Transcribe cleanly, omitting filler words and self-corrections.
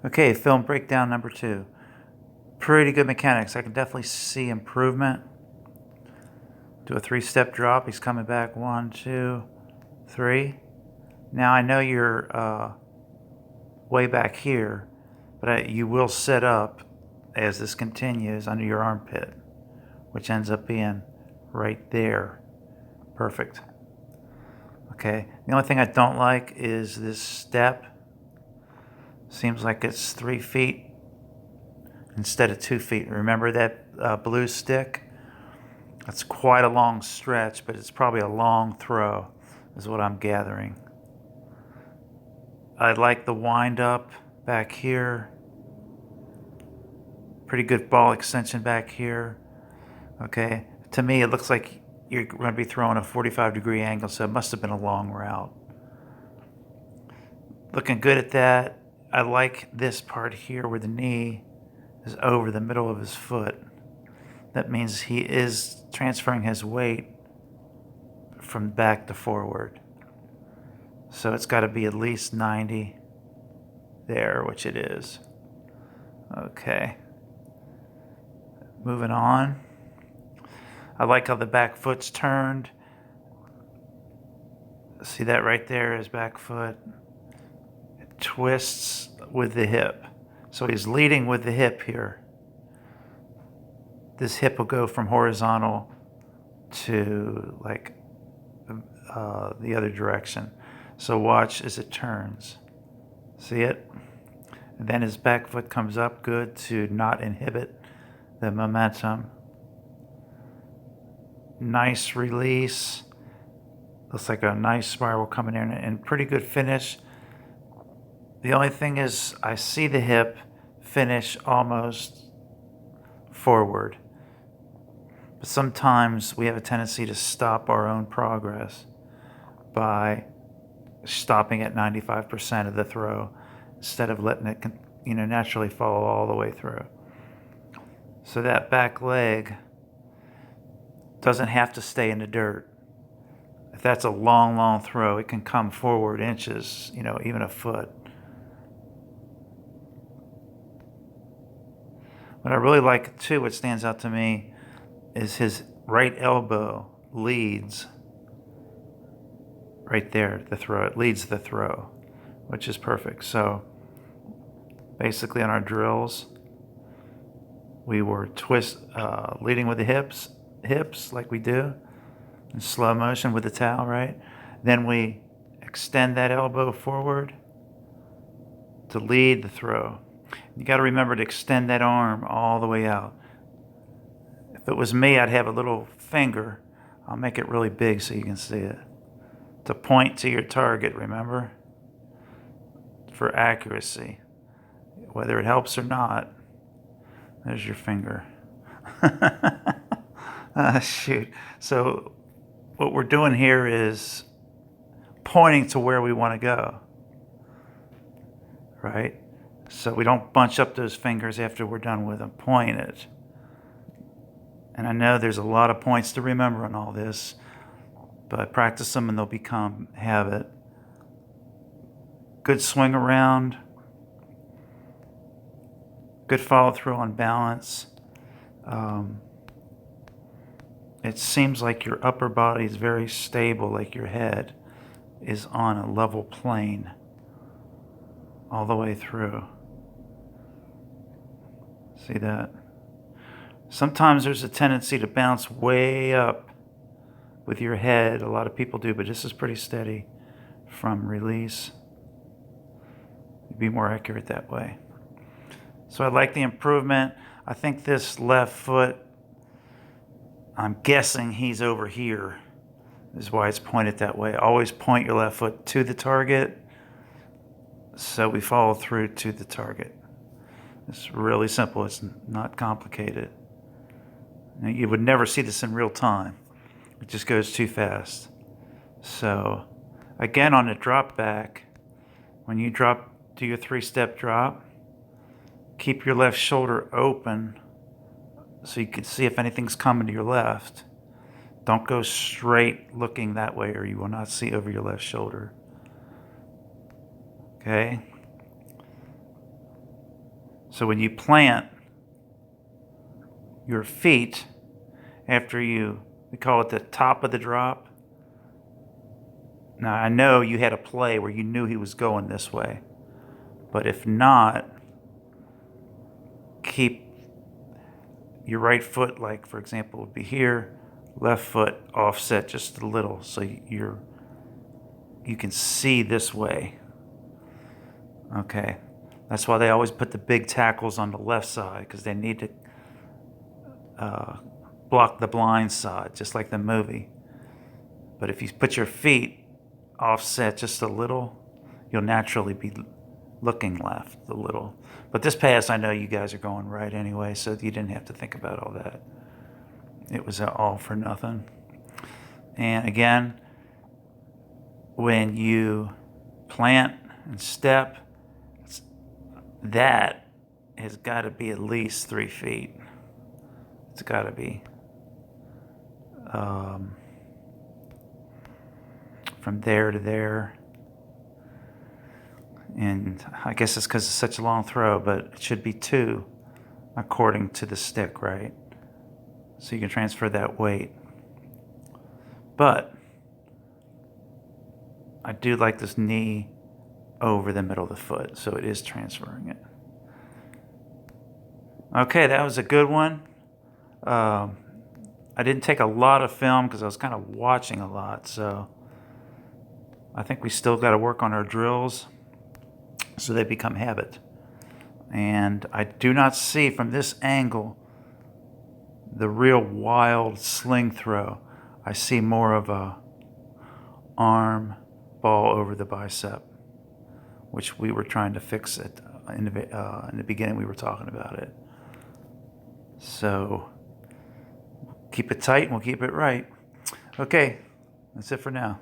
Okay, film breakdown number 2. Pretty good mechanics. I can definitely see improvement. Do a 3-step drop. He's coming back. 1, 2, 3. Now I know you're way back here, but you will set up as this continues under your armpit, which ends up being right there. Perfect. Okay. The only thing I don't like is this step. Seems like it's 3 feet instead of 2 feet. Remember that blue stick? That's quite a long stretch, but it's probably a long throw, is what I'm gathering. I like the wind up back here. Pretty good ball extension back here. Okay. To me, it looks like you're going to be throwing a 45-degree angle, so it must have been a long route. Looking good at that. I like this part here where the knee is over the middle of his foot. That means he is transferring his weight from back to forward. So it's got to be at least 90 there, which it is. Okay. Moving on. I like how the back foot's turned. See that right there, his back foot. It twists with the hip. So he's leading with the hip here. This hip will go from horizontal to like the other direction. So watch as it turns. See it? And then his back foot comes up good to not inhibit the momentum. Nice release. Looks like a nice spiral coming in and pretty good finish. The only thing is I see the hip finish almost forward. But sometimes we have a tendency to stop our own progress by stopping at 95% of the throw instead of letting it naturally fall all the way through. So that back leg doesn't have to stay in the dirt. If that's a long, long throw, it can come forward inches, even a foot. What I really like too, what stands out to me, is his right elbow leads right there, the throw. It leads the throw, which is perfect. So basically on our drills, we were leading with the hips like we do in slow motion with the towel, right? Then we extend that elbow forward to lead the throw. You got to remember to extend that arm all the way out. If it was me, I'd have a little finger. I'll make it really big so you can see it. To point to your target, remember? For accuracy. Whether it helps or not, there's your finger. Shoot. So what we're doing here is pointing to where we want to go. Right? So we don't bunch up those fingers after we're done with them. Point it. And I know there's a lot of points to remember on all this, but practice them and they'll become habit. Good swing around. Good follow through on balance. It seems like your upper body is very stable, like your head is on a level plane all the way through. See that? Sometimes there's a tendency to bounce way up with your head. A lot of people do, but this is pretty steady from release. You'd be more accurate that way. So I like the improvement. I think this left foot, I'm guessing he's over here. This is why it's pointed that way. Always point your left foot to the target so we follow through to the target. It's really simple. It's not complicated. You would never see this in real time. It just goes too fast. So again, on the drop back, when you do your 3-step drop, keep your left shoulder open so you can see if anything's coming to your left. Don't go straight looking that way or you will not see over your left shoulder. Okay? So when you plant your feet after we call it the top of the drop. Now I know you had a play where you knew he was going this way, but if not, keep your right foot, like for example, would be here, left foot offset just a little so you can see this way. Okay, that's why they always put the big tackles on the left side, because they need to block the blind side, just like the movie. But if you put your feet offset just a little, you'll naturally be looking left a little. But this pass, I know you guys are going right anyway, so you didn't have to think about all that. It was all for nothing. And again, when you plant and step, that has got to be at least 3 feet. It's got to be. From there to there. And I guess it's because it's such a long throw, but it should be 2 according to the stick, right? So you can transfer that weight. But I do like this knee over the middle of the foot, so it is transferring it. Okay, that was a good one. I didn't take a lot of film because I was kind of watching a lot, so I think we still got to work on our drills so they become habit. And I do not see from this angle the real wild sling throw. I see more of a arm ball over the bicep, which we were trying to fix it in the beginning. We were talking about it. So keep it tight and we'll keep it right. Okay, that's it for now.